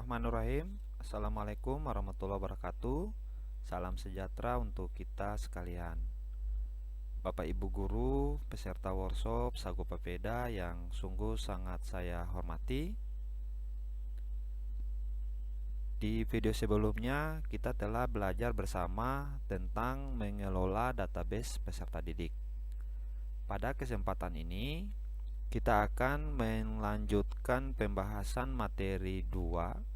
Bismillahirrahmanirrahim. Assalamualaikum warahmatullahi wabarakatuh. Salam sejahtera untuk kita sekalian. Bapak Ibu guru, peserta workshop Sagu Papeda yang sungguh sangat saya hormati. Di video sebelumnya kita telah belajar bersama tentang mengelola database peserta didik. Pada kesempatan ini kita akan melanjutkan pembahasan materi 2,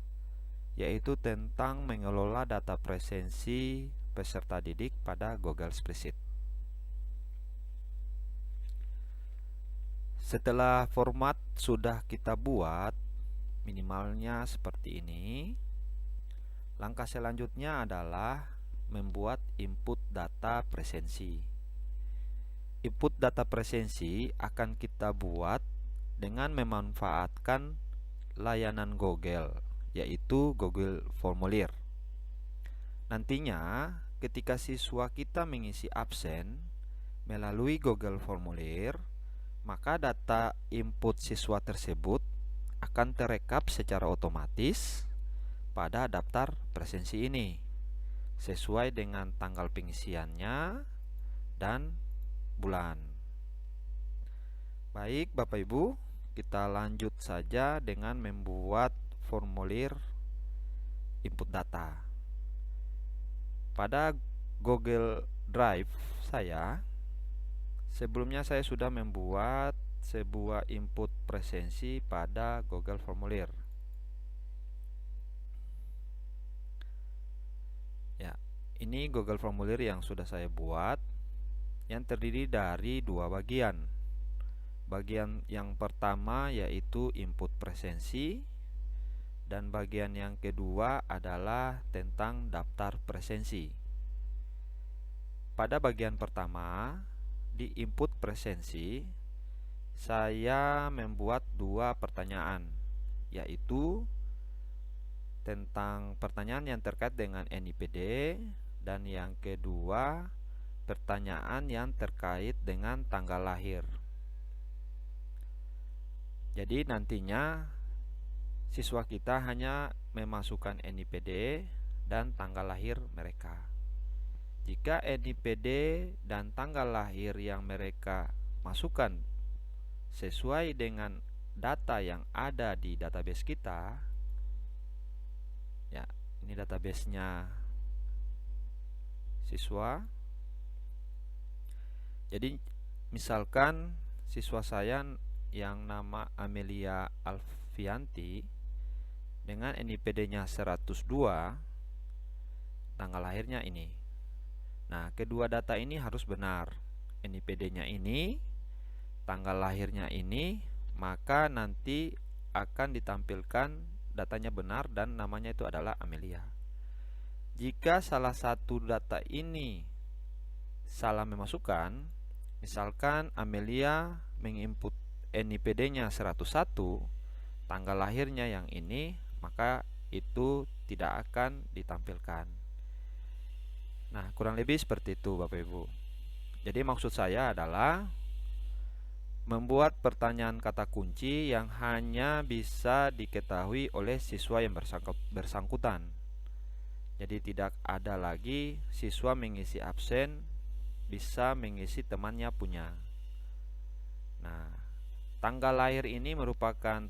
yaitu tentang mengelola data presensi peserta didik pada Google Spreadsheet. Setelah format sudah kita buat, minimalnya seperti ini, langkah selanjutnya adalah membuat input data presensi. Input data presensi akan kita buat dengan memanfaatkan layanan Google, yaitu Google Formulir. Nantinya ketika siswa kita mengisi absen melalui Google Formulir, maka data input siswa tersebut akan terekap secara otomatis pada daftar presensi ini sesuai dengan tanggal pengisiannya dan bulan. Baik Bapak Ibu, kita lanjut saja dengan membuat formulir input data. Pada Google Drive sebelumnya saya sudah membuat sebuah input presensi pada Google Formulir. Ya, ini Google Formulir yang sudah saya buat, yang terdiri dari dua bagian. Bagian yang pertama yaitu input presensi, dan bagian yang kedua adalah tentang daftar presensi. Pada bagian pertama, di input presensi, saya membuat dua pertanyaan, yaitu tentang pertanyaan yang terkait dengan NIPD, dan yang kedua pertanyaan yang terkait dengan tanggal lahir. Jadi nantinya siswa kita hanya memasukkan NIPD dan tanggal lahir mereka. Jika NIPD dan tanggal lahir yang mereka masukkan sesuai dengan data yang ada di database kita, ya, ini databasenya siswa. Jadi misalkan siswa saya yang nama Amelia Alfianti dengan NIPD-nya 102, tanggal lahirnya ini. Nah, kedua data ini harus benar. NIPD-nya ini, tanggal lahirnya ini, maka nanti akan ditampilkan datanya benar dan namanya itu adalah Amelia. Jika salah satu data ini salah memasukkan, misalkan Amelia menginput NIPD-nya 101, tanggal lahirnya yang ini, maka itu tidak akan ditampilkan. Nah, kurang lebih seperti itu Bapak Ibu. Jadi maksud saya adalah membuat pertanyaan kata kunci yang hanya bisa diketahui oleh siswa yang bersangkutan. Jadi tidak ada lagi siswa mengisi absen bisa mengisi temannya punya. Nah, tanggal lahir ini merupakan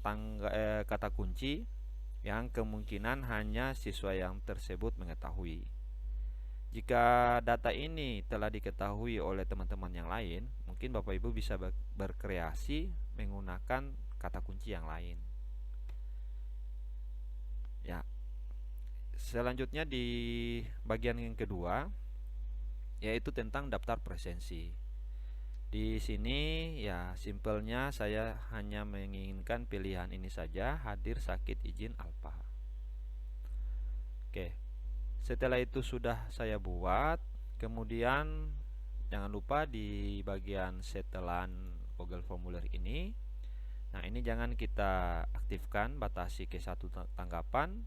kata kunci yang kemungkinan hanya siswa yang tersebut mengetahui. Jika data ini telah diketahui oleh teman-teman yang lain, mungkin Bapak Ibu bisa berkreasi menggunakan kata kunci yang lain. Ya. Selanjutnya di bagian yang kedua, yaitu tentang daftar presensi. Di sini ya simpelnya saya hanya menginginkan pilihan ini saja, hadir sakit izin alfa. Oke. Setelah itu sudah saya buat, kemudian jangan lupa di bagian setelan Google Formulir ini. Nah, ini jangan kita aktifkan, batasi ke satu tanggapan,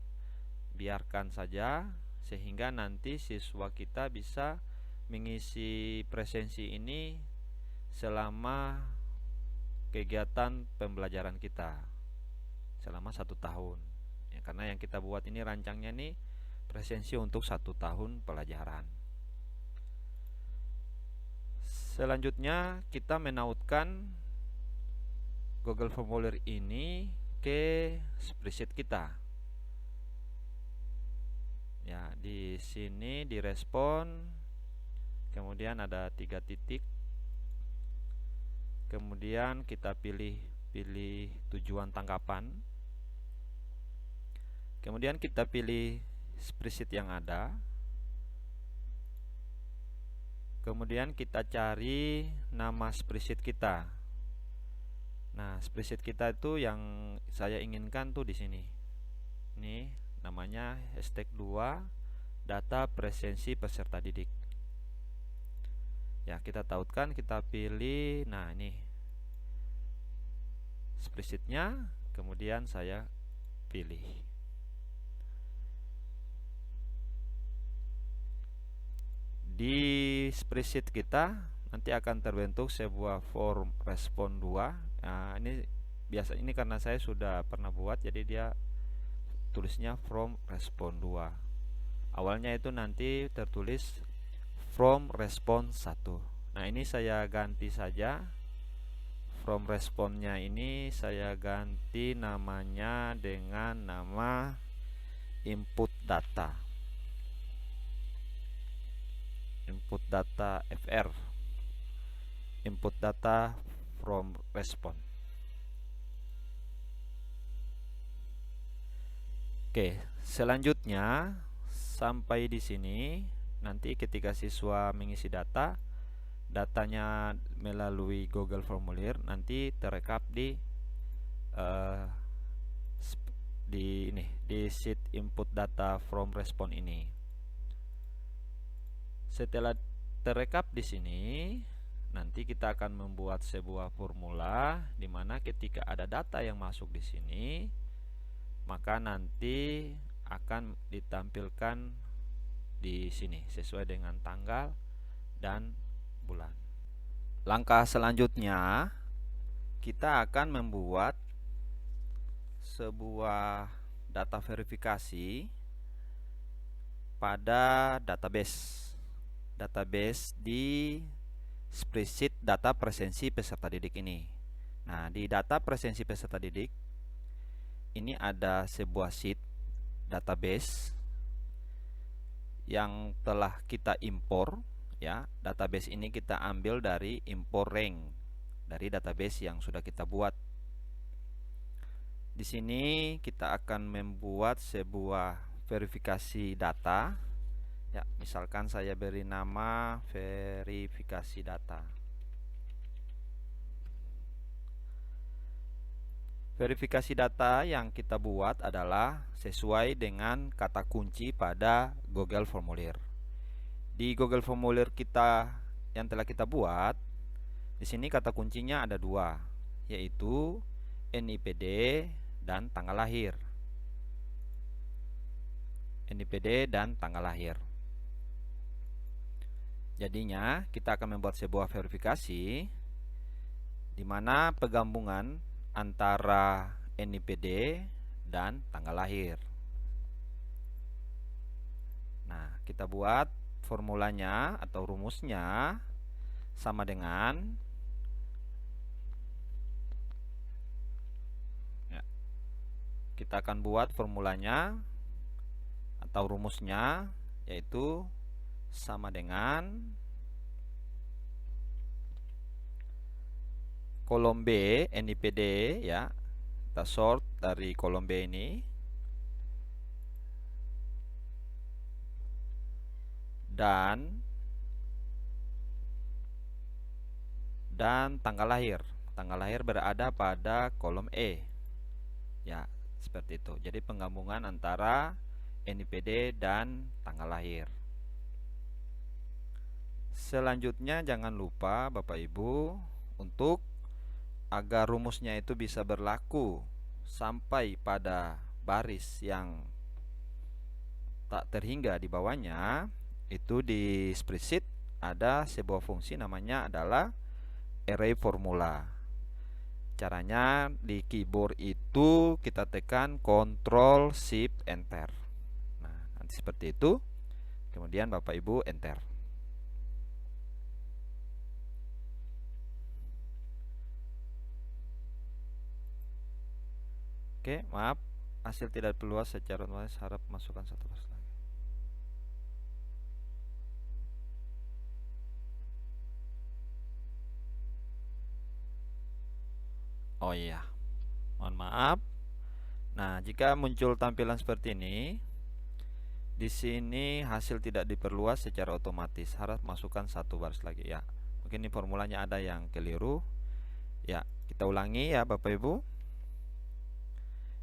biarkan saja sehingga nanti siswa kita bisa mengisi presensi ini selama kegiatan pembelajaran kita selama 1 tahun, ya, karena yang kita buat ini rancangnya nih presensi untuk 1 tahun pelajaran. Selanjutnya kita menautkan Google Formulir ini ke spreadsheet kita. Ya, di sini direspon, kemudian ada 3 titik. Kemudian kita pilih tujuan tangkapan. Kemudian kita pilih spreadsheet yang ada. Kemudian kita cari nama spreadsheet kita. Nah, spreadsheet kita itu yang saya inginkan tuh di sini. Ini namanya #2 data presensi peserta didik. Ya, kita tautkan, kita pilih. Nah, ini spreadsheetnya, kemudian saya pilih. Di spreadsheet kita nanti akan terbentuk sebuah form respon 2. Nah, ini biasa, ini karena saya sudah pernah buat, jadi dia tulisnya from respon 2. Awalnya itu nanti tertulis from respon 1. Nah, ini saya ganti saja. From responnya ini saya ganti namanya dengan nama input data. Input data FR. Input data from respon. Oke, selanjutnya sampai di sini. Nanti ketika siswa mengisi datanya melalui Google Formulir nanti terekap di sheet input data from respon ini. Setelah terekap di sini, nanti kita akan membuat sebuah formula di mana ketika ada data yang masuk di sini, maka nanti akan ditampilkan di sini sesuai dengan tanggal dan bulan. Langkah selanjutnya, kita akan membuat sebuah data verifikasi pada database di spreadsheet data presensi peserta didik ini. Nah, di data presensi peserta didik ini ada sebuah sheet database yang telah kita impor. Ya, database ini kita ambil dari import rank dari database yang sudah kita buat. Di sini kita akan membuat sebuah verifikasi data. Ya, misalkan saya beri nama verifikasi data. Verifikasi data yang kita buat adalah sesuai dengan kata kunci pada Google Formulir. Di Google Formulir kita yang telah kita buat, di sini kata kuncinya ada 2, yaitu NIPD dan tanggal lahir. NIPD dan tanggal lahir. Jadinya kita akan membuat sebuah verifikasi di mana penggabungan antara NIPD dan tanggal lahir. Nah, kita buat formulanya atau rumusnya sama dengan ya, kita akan buat formulanya atau rumusnya, yaitu sama dengan kolom B NIPD, ya. Kita sort dari kolom B ini dan tanggal lahir. Tanggal lahir berada pada kolom E. Ya, seperti itu. Jadi penggabungan antara NIPD dan tanggal lahir. Selanjutnya jangan lupa Bapak Ibu, untuk agar rumusnya itu bisa berlaku sampai pada baris yang tak terhingga di bawahnya, itu di spreadsheet ada sebuah fungsi namanya adalah array formula. Caranya di keyboard itu itu kita tekan Ctrl Shift Enter. Nah, nanti seperti itu. Kemudian Bapak Ibu enter. Oke, maaf, hasil tidak perluas secara otomatis, harap masukkan satu baris lagi. Oh iya, mohon maaf. Nah, jika muncul tampilan seperti ini, di sini hasil tidak diperluas secara otomatis, harap masukkan satu baris lagi ya. Mungkin ini formulanya ada yang keliru. Ya, kita ulangi ya Bapak Ibu.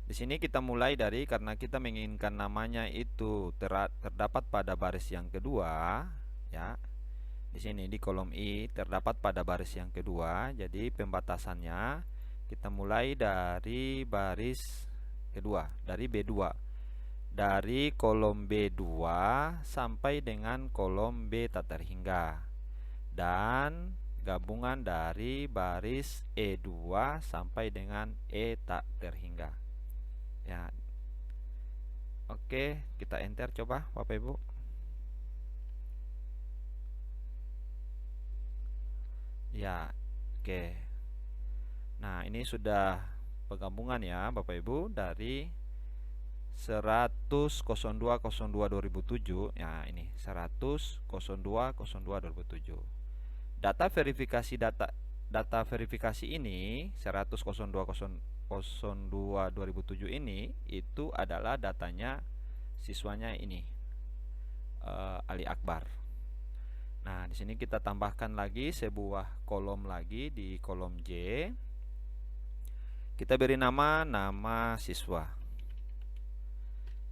Di sini kita mulai dari, karena kita menginginkan namanya itu terdapat pada baris yang kedua, ya. Di sini di kolom I terdapat pada baris yang kedua. Jadi pembatasannya kita mulai dari baris kedua, dari B2. Dari kolom B2 sampai dengan kolom B tak terhingga. Dan gabungan dari baris E2 sampai dengan E tak terhingga. Ya. Oke, kita enter coba Bapak Ibu. Ya, oke. Nah, ini sudah penggabungan ya Bapak Ibu dari 100.02.02.2007. Ya, ini 100.02.02.2007. Data verifikasi data verifikasi ini 100.02.02.2007 ini itu adalah datanya siswanya ini, Ali Akbar. Nah, di sini kita tambahkan lagi sebuah kolom lagi di kolom J. Kita beri nama siswa.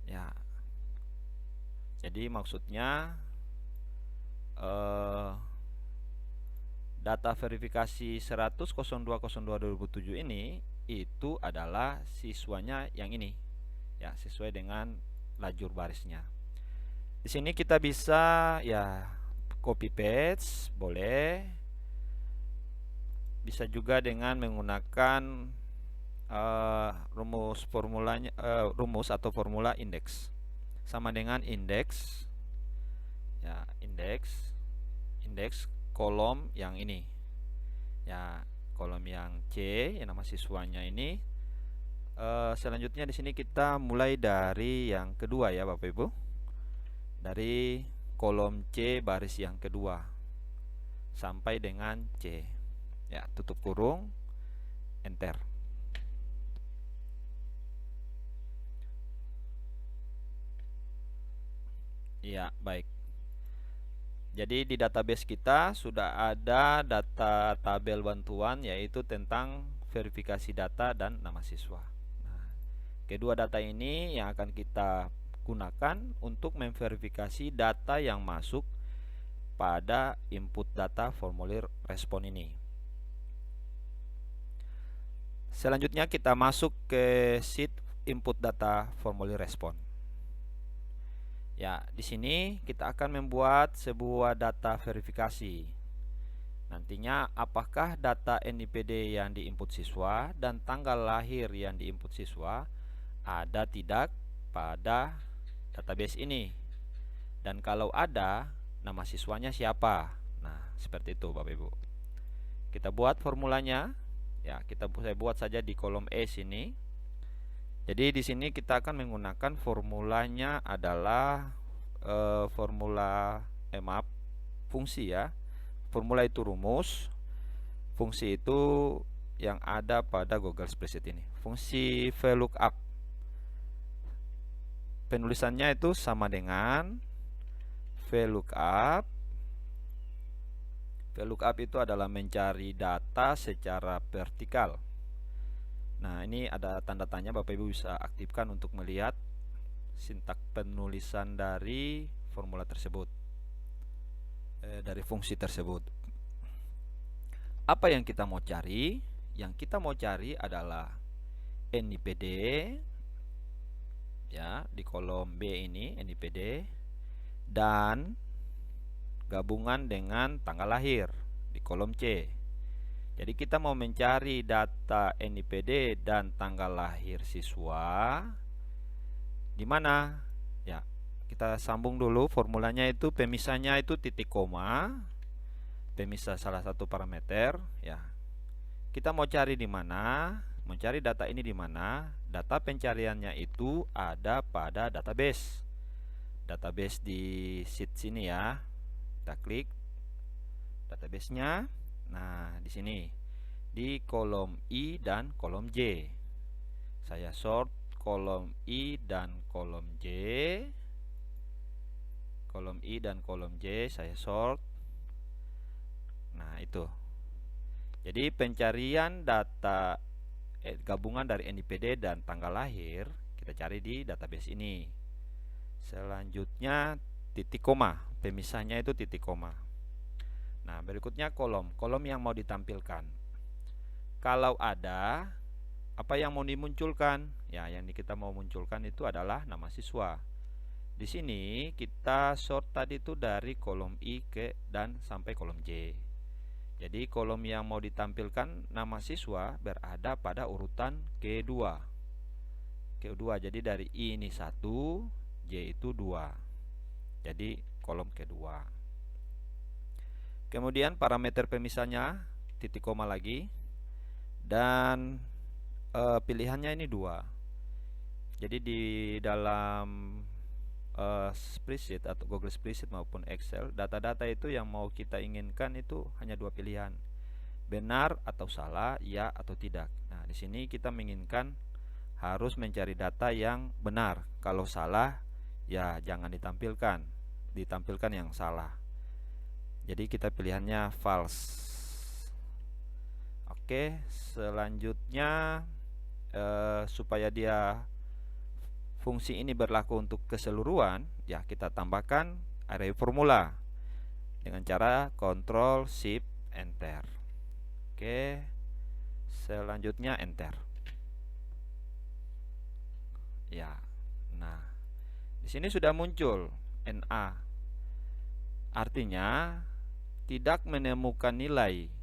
Ya. Jadi maksudnya data verifikasi 100.02.02.2007 ini itu adalah siswanya yang ini. Ya, sesuai dengan lajur barisnya. Di sini kita bisa ya copy paste, boleh. Bisa juga dengan menggunakan rumus formulanya, rumus atau formula indeks. Sama dengan indeks. Ya, indeks kolom yang ini. Ya, kolom yang C, yang nama siswanya ini. Selanjutnya di sini kita mulai dari yang kedua ya Bapak Ibu. Dari kolom C baris yang kedua sampai dengan C. Ya, tutup kurung, enter. Ya, baik. Jadi di database kita sudah ada data tabel bantuan, yaitu tentang verifikasi data dan nama siswa. Nah, kedua data ini yang akan kita gunakan untuk memverifikasi data yang masuk pada input data formulir respon ini. Selanjutnya kita masuk ke sheet input data formulir respon. Ya, di sini kita akan membuat sebuah data verifikasi. Nantinya apakah data NIPD yang diinput siswa dan tanggal lahir yang diinput siswa ada tidak pada database ini. Dan kalau ada, nama siswanya siapa? Nah, seperti itu Bapak Ibu. Kita buat formulanya. Ya, saya buat saja di kolom E sini. Jadi di sini kita akan menggunakan formulanya adalah fungsi ya. Formula itu rumus, fungsi itu yang ada pada Google Spreadsheet ini. Fungsi VLOOKUP. Penulisannya itu sama dengan VLOOKUP. VLOOKUP itu adalah mencari data secara vertikal. Nah, ini ada tanda tanya, Bapak Ibu bisa aktifkan untuk melihat sintak penulisan dari formula tersebut, dari fungsi tersebut. Apa yang kita mau cari? Yang kita mau cari adalah NIPD. Ya, di kolom B ini NIPD dan gabungan dengan tanggal lahir di kolom C. Jadi kita mau mencari data NIPD dan tanggal lahir siswa di mana? Ya, kita sambung dulu formulanya. Itu pemisahnya itu titik koma, pemisah salah satu parameter ya. Kita mau cari di mana? Mencari data ini di mana? Data pencariannya itu ada pada database. Database di sheet sini ya. Kita klik database-nya. Nah, di sini di kolom I dan kolom J. Saya sort kolom I dan kolom J. Kolom I dan kolom J saya sort. Nah, itu. Jadi pencarian data gabungan dari NIPD dan tanggal lahir kita cari di database ini. Selanjutnya titik koma, pemisahnya itu titik koma. Nah, berikutnya kolom yang mau ditampilkan. Kalau ada, apa yang mau dimunculkan? Ya, yang kita mau munculkan itu adalah nama siswa. Di sini kita sort tadi itu dari kolom I ke dan sampai kolom J. Jadi kolom yang mau ditampilkan nama siswa berada pada urutan Q2. Jadi dari I ini 1, J itu 2. Jadi kolom kedua. Kemudian parameter pemisahnya titik koma lagi. Dan pilihannya ini 2. Jadi di dalam spreadsheet atau Google Spreadsheet maupun Excel, data-data itu yang mau kita inginkan itu hanya 2 pilihan, benar atau salah, ya atau tidak. Nah, di sini kita menginginkan harus mencari data yang benar. Kalau salah, ya jangan ditampilkan, ditampilkan yang salah. Jadi kita pilihannya false. Oke, selanjutnya supaya dia fungsi ini berlaku untuk keseluruhan, ya kita tambahkan array formula dengan cara Ctrl Shift Enter. Oke, selanjutnya Enter. Ya, nah di sini sudah muncul NA, artinya tidak menemukan nilai.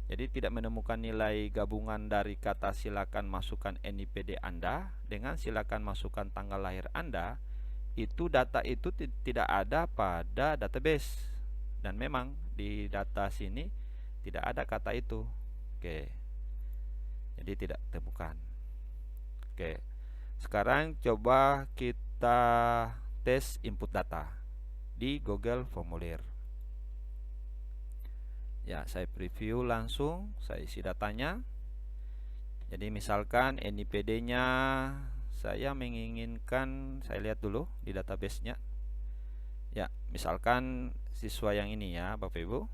Jadi tidak menemukan nilai gabungan dari kata silakan masukkan NIPD Anda dengan silakan masukkan tanggal lahir Anda. Itu data itu tidak ada pada database. Dan memang di data sini tidak ada kata itu. Oke. Jadi tidak temukan. Oke. Sekarang coba kita tes input data di Google Formulir. Ya, saya preview langsung, saya isi datanya. Jadi misalkan NIPD-nya saya menginginkan, saya lihat dulu di database-nya. Ya, misalkan siswa yang ini ya, Bapak Ibu.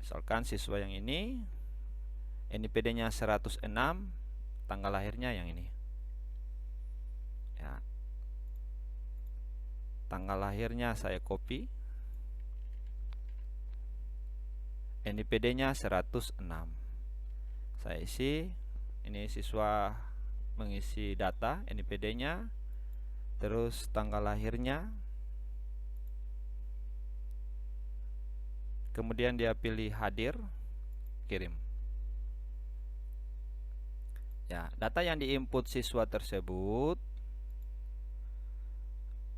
Misalkan siswa yang ini, NIPD-nya 106, tanggal lahirnya yang ini. Ya. Tanggal lahirnya saya copy, NIPD-nya 106. Saya isi. Ini siswa mengisi data NIPD-nya, terus tanggal lahirnya. Kemudian dia pilih hadir, kirim. Ya, data yang diinput siswa tersebut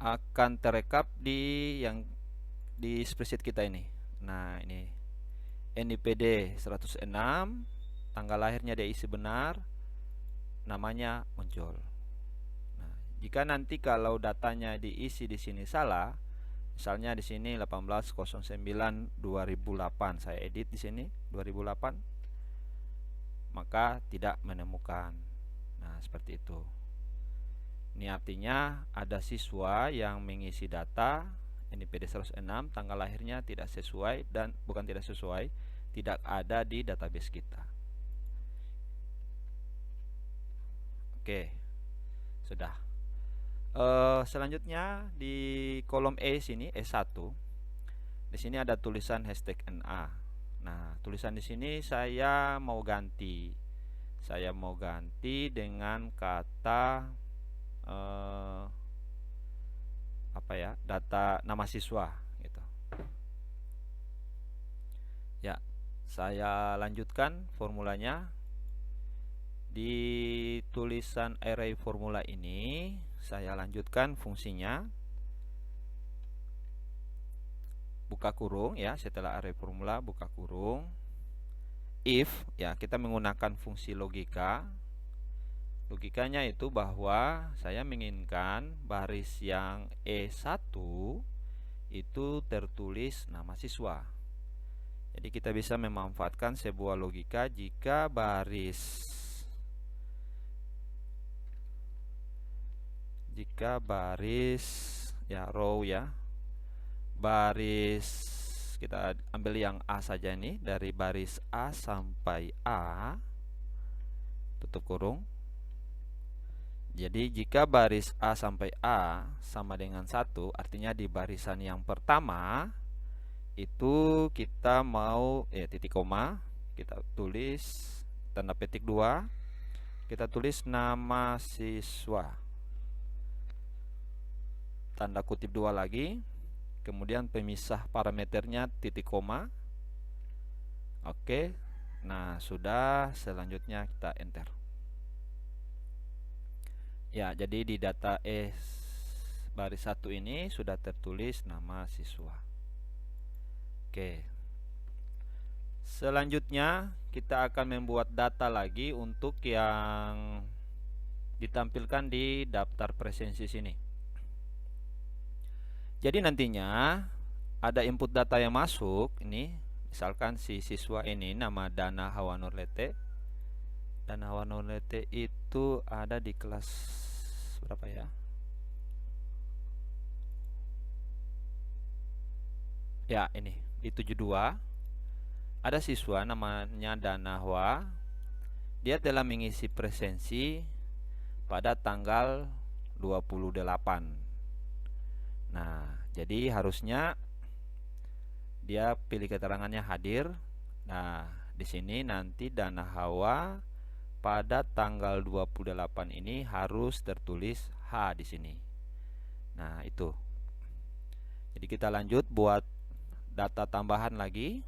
akan terekap di spreadsheet kita ini. Nah, ini NIPD 106, tanggal lahirnya dia isi benar, namanya muncul. Nah, jika nanti kalau datanya diisi di sini salah, misalnya di sini 1809/2008, saya edit di sini 2008, maka tidak menemukan. Nah, seperti itu. Ini artinya ada siswa yang mengisi data NIPD 106, tanggal lahirnya tidak sesuai, dan bukan tidak sesuai, tidak ada di database kita. Oke, sudah. Selanjutnya di kolom E sini, E1, di sini ada tulisan hashtag NA. Nah, tulisan di sini saya mau ganti. Saya mau ganti dengan kata apa ya, data nama siswa gitu. Ya, saya lanjutkan formulanya. Di tulisan array formula ini saya lanjutkan fungsinya. Buka kurung ya, setelah array formula buka kurung. If ya, kita menggunakan fungsi logika. Logikanya itu bahwa saya menginginkan baris yang E1 itu tertulis nama siswa. Jadi kita bisa memanfaatkan sebuah logika jika baris ya row ya, baris kita ambil yang A saja nih, dari baris A sampai A tutup kurung. Jadi jika baris A sampai A sama dengan 1, artinya di barisan yang pertama itu kita mau titik koma, kita tulis tanda petik 2, kita tulis nama siswa, tanda kutip 2 lagi, kemudian pemisah parameternya titik koma. Oke, nah sudah, selanjutnya kita enter. Ya, jadi di data baris 1 ini sudah tertulis nama siswa. Oke, selanjutnya kita akan membuat data lagi untuk yang ditampilkan di daftar presensi sini. Jadi nantinya ada input data yang masuk ini, misalkan si siswa ini nama Dana Hawanurlete. Dana Hawanurlete itu ada di kelas berapa ya? Ya, ini di 72. Ada siswa namanya Danahwa. Dia telah mengisi presensi pada tanggal 28. Nah, jadi harusnya dia pilih keterangannya hadir. Nah, di sini nanti Danahwa pada tanggal 28 ini harus tertulis H di sini. Nah, itu. Jadi kita lanjut buat data tambahan lagi.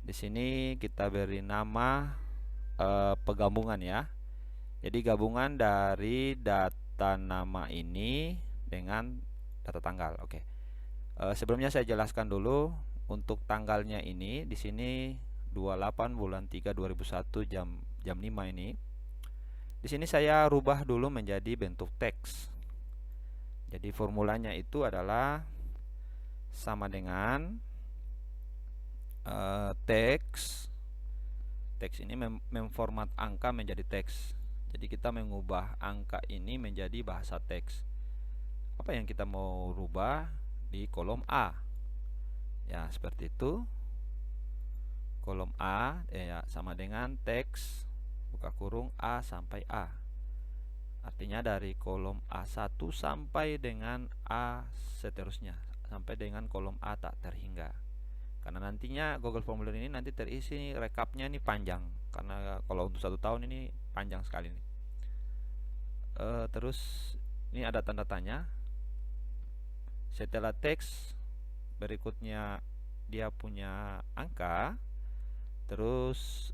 Di sini kita beri nama penggabungan ya. Jadi gabungan dari data nama ini dengan data tanggal. Oke. Sebelumnya saya jelaskan dulu untuk tanggalnya ini. Di sini 28 bulan 3 2001 jam 5 ini. Di sini saya rubah dulu menjadi bentuk teks. Jadi formulanya itu adalah sama dengan teks. Teks ini memformat angka menjadi teks. Jadi kita mengubah angka ini menjadi bahasa teks. Apa yang kita mau rubah di kolom A? Ya, seperti itu. Kolom A ya sama dengan teks buka kurung A sampai A. Artinya dari kolom A1 sampai dengan A seterusnya, sampai dengan kolom A tak terhingga. Karena nantinya Google Formulir ini nanti terisi rekapnya ini panjang, karena kalau untuk 1 tahun ini panjang sekali nih. Terus ini ada tanda tanya. Setelah teks berikutnya dia punya angka, terus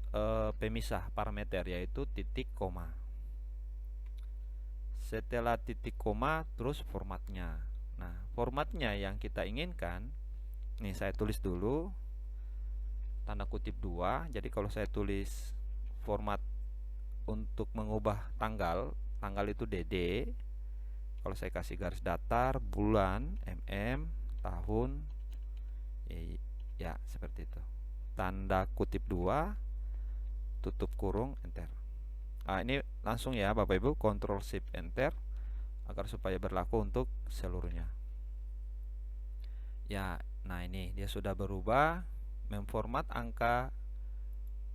pemisah parameter yaitu titik koma. Setelah titik koma terus formatnya. Nah, formatnya yang kita inginkan, nih saya tulis dulu tanda kutip 2. Jadi kalau saya tulis format untuk mengubah tanggal itu DD. Kalau saya kasih garis datar, bulan, tahun, ya seperti itu. Tanda kutip 2, tutup kurung, enter. Nah, ini langsung ya Bapak Ibu, Ctrl Shift Enter agar supaya berlaku untuk seluruhnya. Ya, nah ini dia sudah berubah, memformat angka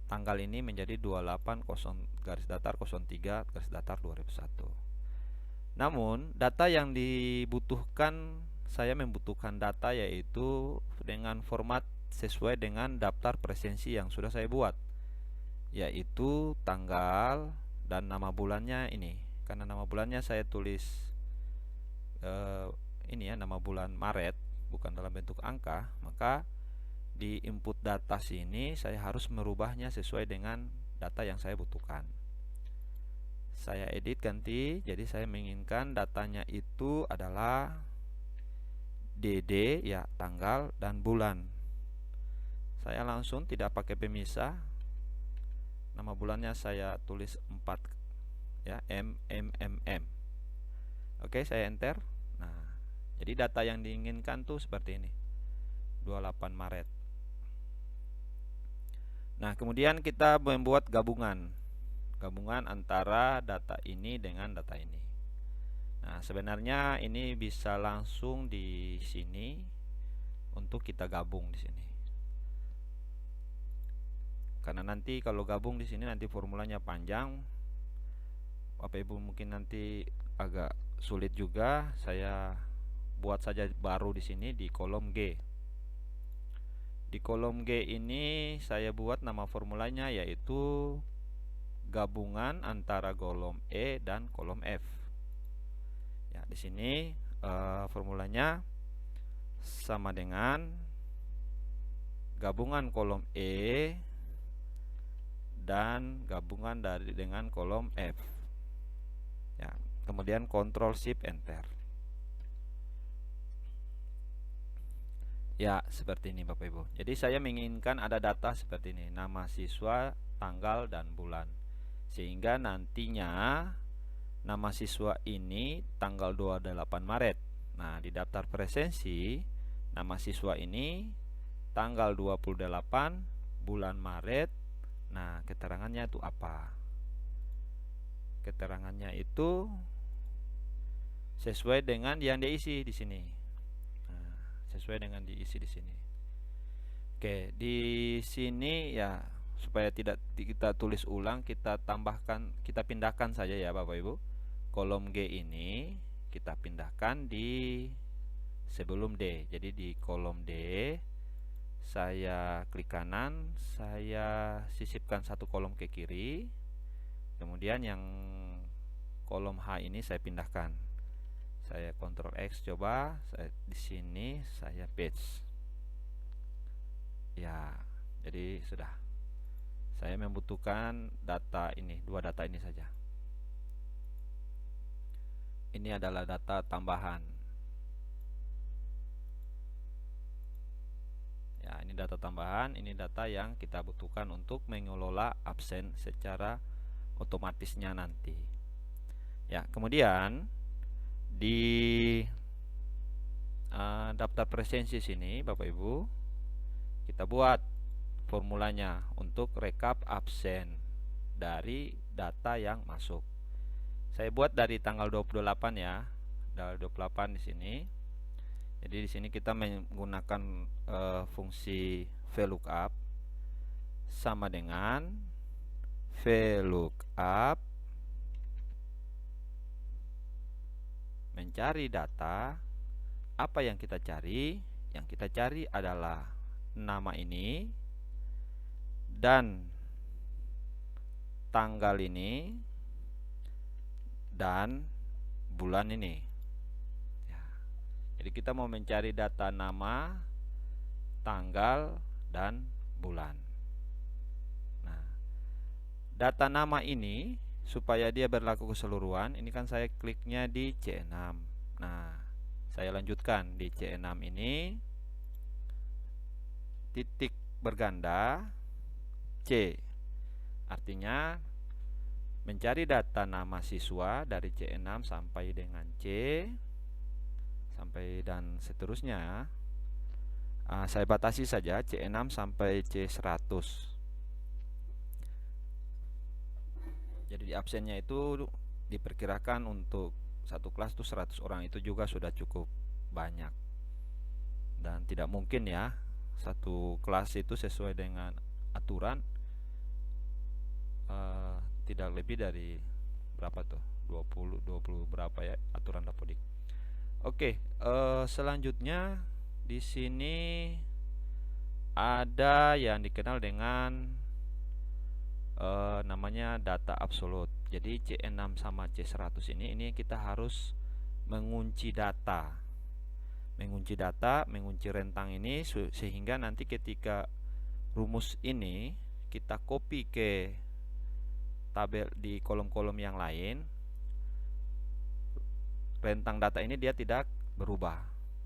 tanggal ini menjadi 280 garis datar 03 garis datar 2001. Namun data yang dibutuhkan, saya membutuhkan data yaitu dengan format sesuai dengan daftar presensi yang sudah saya buat, yaitu tanggal dan nama bulannya ini. Karena nama bulannya saya tulis ini ya, nama bulan Maret bukan dalam bentuk angka, maka di input data sini saya harus merubahnya sesuai dengan data yang saya butuhkan. Saya edit ganti, jadi saya menginginkan datanya itu adalah DD, ya, tanggal dan bulan. Saya langsung tidak pakai pemisah. Nama bulannya saya tulis 4, ya, MMMM. Oke, saya enter. Nah, jadi data yang diinginkan tuh seperti ini, 28 Maret. Nah, kemudian kita membuat gabungan antara data ini dengan data ini. Nah, sebenarnya ini bisa langsung di sini untuk kita gabung di sini. Karena nanti kalau gabung di sini nanti formulanya panjang. Bapak Ibu mungkin nanti agak sulit juga. Saya buat saja baru di sini di kolom G. Di kolom G ini saya buat nama formulanya yaitu gabungan antara kolom E dan kolom F. Ya, di sini formulanya sama dengan gabungan kolom E dan gabungan dengan kolom F. Ya, kemudian Ctrl Shift Enter. Ya, seperti ini Bapak Ibu. Jadi saya menginginkan ada data seperti ini, nama siswa, tanggal, dan bulan. Sehingga nantinya nama siswa ini tanggal 28 Maret. Nah, di daftar presensi nama siswa ini tanggal 28 bulan Maret. Nah, keterangannya itu apa? Keterangannya itu sesuai dengan yang diisi di sini. Sesuai dengan diisi di sini. Oke, di sini ya supaya tidak kita tulis ulang, kita tambahkan, kita pindahkan saja ya Bapak Ibu. Kolom G ini kita pindahkan di sebelum D. Jadi di kolom D saya klik kanan, saya sisipkan satu kolom ke kiri. Kemudian yang kolom H ini saya pindahkan. Saya Ctrl X coba, saya di sini saya paste. Ya, jadi sudah. Saya membutuhkan data ini, 2 data ini saja. Ini adalah data tambahan. Ya, ini data tambahan, ini data yang kita butuhkan untuk mengelola absen secara otomatisnya nanti. Ya, kemudian di daftar presensi sini Bapak Ibu kita buat formulanya untuk rekap absen dari data yang masuk. Saya buat dari tanggal 28 ya, tanggal 28 di sini. Jadi di sini kita menggunakan fungsi VLOOKUP sama dengan VLOOKUP mencari data. Apa yang kita cari? Yang kita cari adalah nama ini dan tanggal ini dan bulan ini ya. Jadi kita mau mencari data nama, tanggal, dan bulan. Nah, data nama ini supaya dia berlaku keseluruhan, ini kan saya kliknya di C6. Nah, saya lanjutkan di C6 ini, titik berganda C, artinya mencari data nama siswa dari C6 sampai dengan C sampai dan seterusnya. Saya batasi saja C6 sampai C100. Jadi di absennya itu diperkirakan untuk satu kelas itu 100 orang, itu juga sudah cukup banyak. Dan tidak mungkin ya satu kelas itu sesuai dengan aturan tidak lebih dari berapa tuh? 20 berapa ya aturan Dapodik. Oke, selanjutnya di sini ada yang dikenal dengan namanya data absolut. Jadi C6 sama C100 ini kita harus mengunci data. mengunci data, mengunci rentang ini sehingga nanti ketika rumus ini kita copy ke tabel di kolom-kolom yang lain, rentang data ini dia tidak berubah.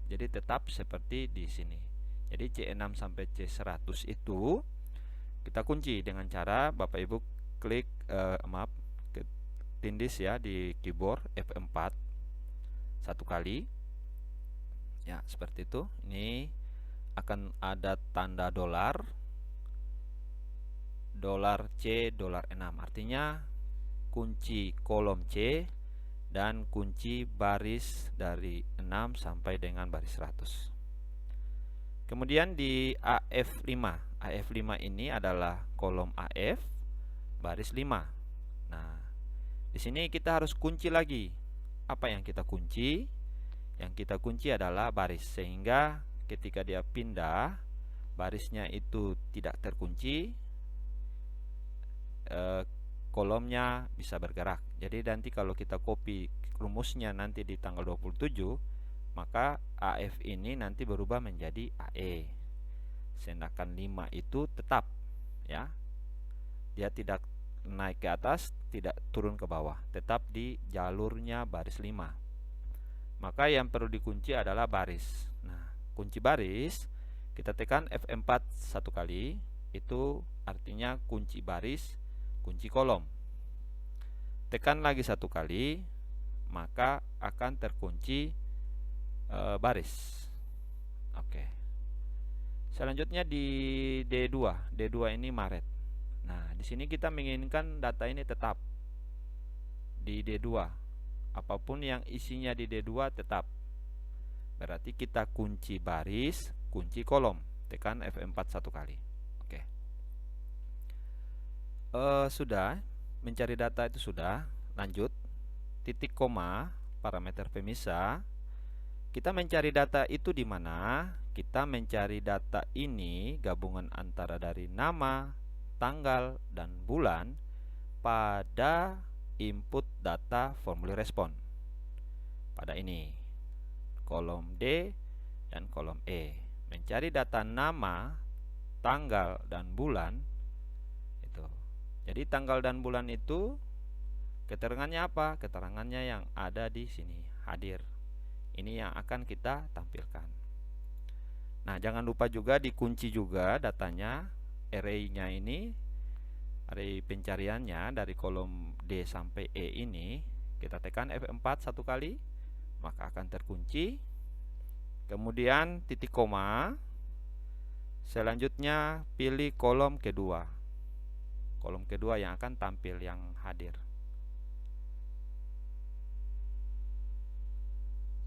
Jadi tetap seperti di sini. Jadi C6 sampai C100 itu kita kunci dengan cara Bapak Ibu klik tindis ya di keyboard F4 satu kali. Ya, seperti itu. Ini akan ada tanda dolar C $6. Artinya kunci kolom C dan kunci baris dari 6 sampai dengan baris 100. Kemudian di AF5 ini adalah kolom AF baris 5. Nah, di sini kita harus kunci lagi. Apa yang kita kunci? Yang kita kunci adalah baris, sehingga ketika dia pindah barisnya itu tidak terkunci, kolomnya bisa bergerak. Jadi nanti kalau kita copy rumusnya nanti di tanggal 27, maka AF ini nanti berubah menjadi AE. Sedangkan 5 itu tetap ya. Dia tidak naik ke atas, tidak turun ke bawah, tetap di jalurnya baris 5. Maka yang perlu dikunci adalah baris. Nah, kunci baris kita tekan F4 satu kali, itu artinya kunci baris, kunci kolom. Tekan lagi satu kali, maka akan terkunci baris. Oke. Selanjutnya di D2 ini Maret. Nah, di sini kita menginginkan data ini tetap di D2. Apapun yang isinya di D2 tetap. Berarti kita kunci baris, kunci kolom. Tekan F4 satu kali. Oke. Sudah, mencari data itu sudah. Lanjut. Titik koma, parameter pemisah. Kita mencari data itu di mana? Kita mencari data ini gabungan antara dari nama, tanggal, dan bulan pada input data formulir respon. Pada ini, kolom D dan kolom E. Mencari data nama, tanggal, dan bulan itu. Jadi tanggal dan bulan itu keterangannya apa? Keterangannya yang ada di sini, hadir. Ini yang akan kita tampilkan. Nah, jangan lupa juga dikunci juga datanya, array-nya ini, array pencariannya dari kolom D sampai E ini. Kita tekan F4 satu kali, maka akan terkunci. Kemudian titik koma. Selanjutnya pilih kolom kedua. Kolom kedua yang akan tampil, yang hadir.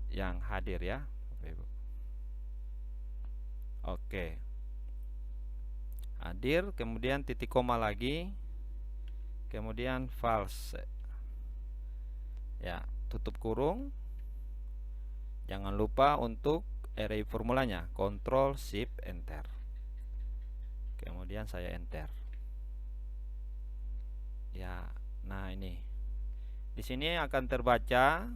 Yang hadir ya, Bapak Ibu. Oke. Hadir, kemudian titik koma lagi. Kemudian false. Ya, tutup kurung. Jangan lupa untuk array formulanya, Ctrl Shift Enter. Kemudian saya enter. Ya, nah ini. Di sini akan terbaca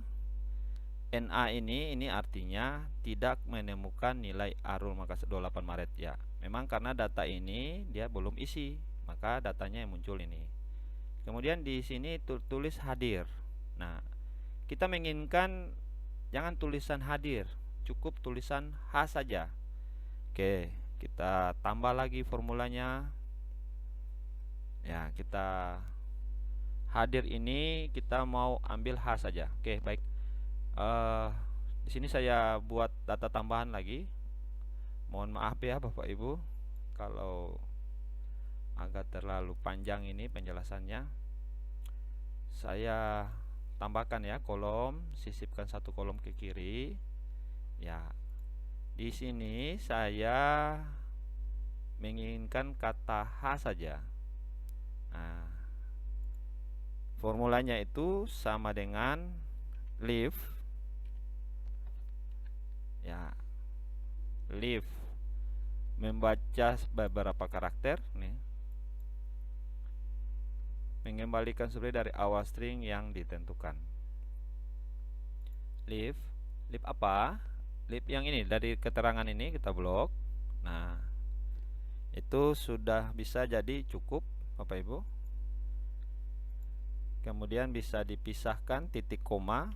NA ini artinya tidak menemukan nilai ARUL maka 28 Maret ya. Memang karena data ini dia belum isi, maka datanya yang muncul ini. Kemudian di sini tulis hadir. Nah, kita menginginkan jangan tulisan hadir, cukup tulisan H saja. Oke, kita tambah lagi formulanya. Ya, kita hadir ini kita mau ambil H saja. Oke, baik. Di sini saya buat data tambahan lagi. Mohon maaf ya Bapak Ibu kalau agak terlalu panjang ini penjelasannya. Saya tambahkan ya kolom, sisipkan satu kolom ke kiri. Ya, di sini saya menginginkan kata H saja. Nah, formulanya itu sama dengan leave. Ya, leave membaca beberapa karakter nih, mengembalikan sebenarnya dari awal string yang ditentukan. Leave apa? yang ini dari keterangan ini kita blok. Nah, itu sudah bisa jadi cukup Bapak Ibu. Kemudian bisa dipisahkan titik koma.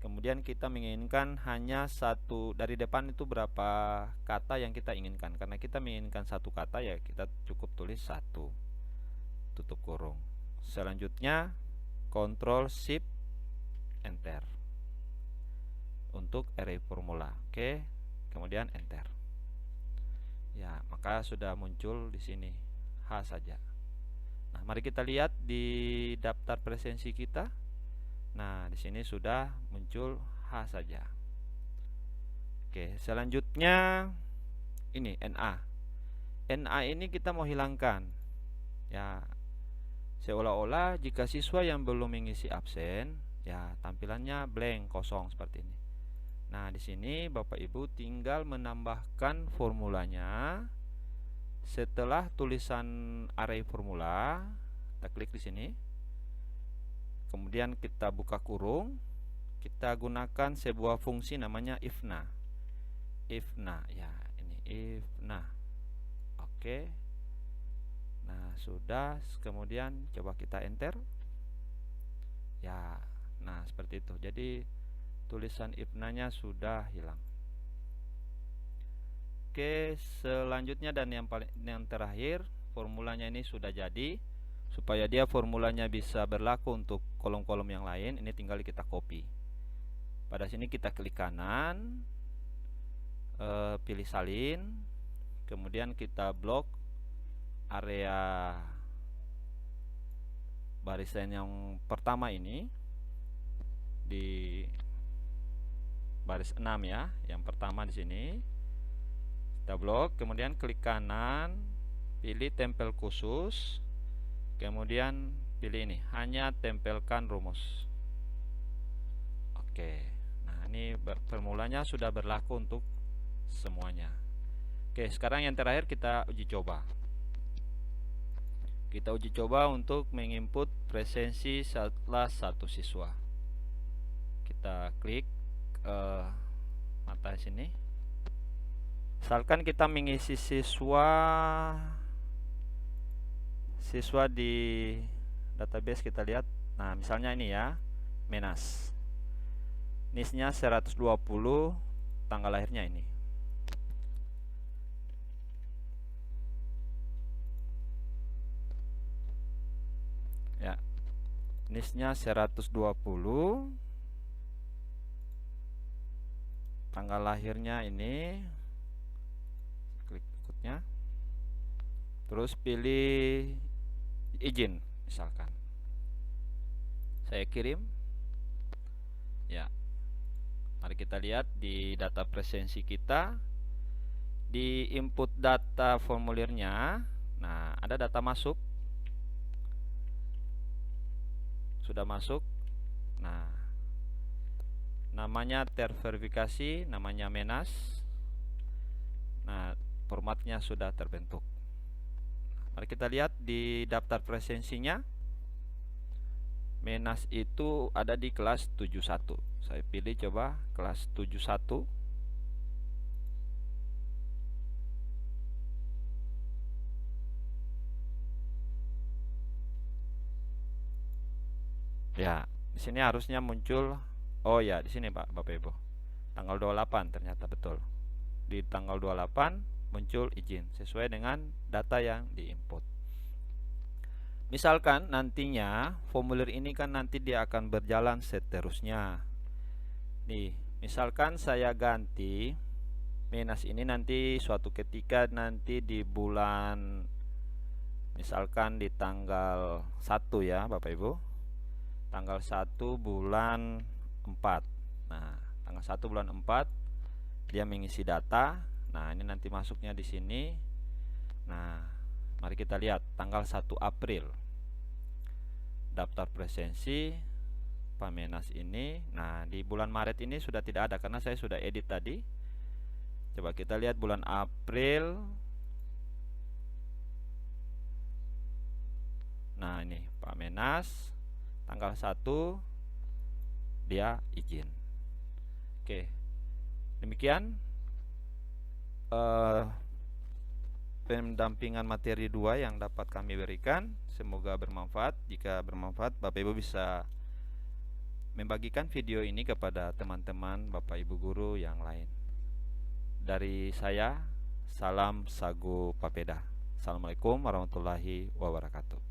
Kemudian kita menginginkan hanya satu, dari depan itu berapa kata yang kita inginkan. Karena kita menginginkan satu kata, ya kita cukup tulis satu, tutup kurung. Selanjutnya Ctrl Shift Enter untuk array formula. Oke, kemudian Enter. Ya, maka sudah muncul di sini H saja. Nah, mari kita lihat di daftar presensi kita. Nah, di sini sudah muncul H saja. Oke, selanjutnya ini NA. NA ini kita mau hilangkan. Ya, seolah-olah jika siswa yang belum mengisi absen, ya tampilannya blank, kosong seperti ini. Nah, di sini Bapak Ibu tinggal menambahkan formulanya. Setelah tulisan array formula, kita klik di sini. Kemudian kita buka kurung, kita gunakan sebuah fungsi namanya ifna. Ifna, ya ini ifna. Oke. Nah, sudah. Kemudian coba kita enter. Ya, nah seperti itu. Jadi tulisan ifnanya sudah hilang. Oke, selanjutnya dan yang terakhir, formulanya ini sudah jadi. Supaya dia formulanya bisa berlaku untuk kolom-kolom yang lain, ini tinggal kita copy. Pada sini kita klik kanan, pilih salin, kemudian kita blok area barisan yang pertama ini di baris 6 ya, yang pertama di sini kita blok, kemudian klik kanan, pilih tempel khusus. Kemudian pilih ini, hanya tempelkan rumus. Oke, nah ini formulanya sudah berlaku untuk semuanya. Oke, sekarang yang terakhir kita uji coba. Kita uji coba untuk menginput presensi salah satu siswa. Kita klik mata sini. Misalkan kita mengisi siswa di database, kita lihat. Nah, misalnya ini ya, Menas. NIS-nya 120, tanggal lahirnya ini. Ya. NIS-nya 120, tanggal lahirnya ini. Klik berikutnya. Terus pilih izin, misalkan saya kirim. Ya, mari kita lihat di data presensi kita, di input data formulirnya. Nah, ada data masuk, sudah masuk. Nah, namanya terverifikasi, namanya Menas. Nah, formatnya sudah terbentuk. Mari kita lihat di daftar presensinya. Menas itu ada di kelas 71. Saya pilih coba kelas 71. Ya, di sini harusnya muncul. Oh ya, di sini Pak, Bapak Ibu. Tanggal 28 ternyata betul. Di tanggal 28 muncul izin sesuai dengan data yang diinput. Misalkan nantinya formulir ini kan nanti dia akan berjalan seterusnya. Nih, misalkan saya ganti Menas ini nanti suatu ketika nanti di bulan, misalkan di tanggal 1 ya Bapak Ibu. Tanggal 1 bulan 4. Nah, tanggal 1 bulan 4 dia mengisi data. Nah, ini nanti masuknya di sini. Nah, mari kita lihat tanggal 1 April. Daftar presensi Pak Menas ini. Nah, di bulan Maret ini sudah tidak ada karena saya sudah edit tadi. Coba kita lihat bulan April. Nah, ini Pak Menas tanggal 1 dia izin. Oke. Demikian pendampingan materi 2 yang dapat kami berikan. Semoga bermanfaat. Jika bermanfaat, Bapak Ibu bisa membagikan video ini kepada teman-teman Bapak Ibu guru yang lain. Dari saya, salam Sagu Papeda. Assalamualaikum warahmatullahi wabarakatuh.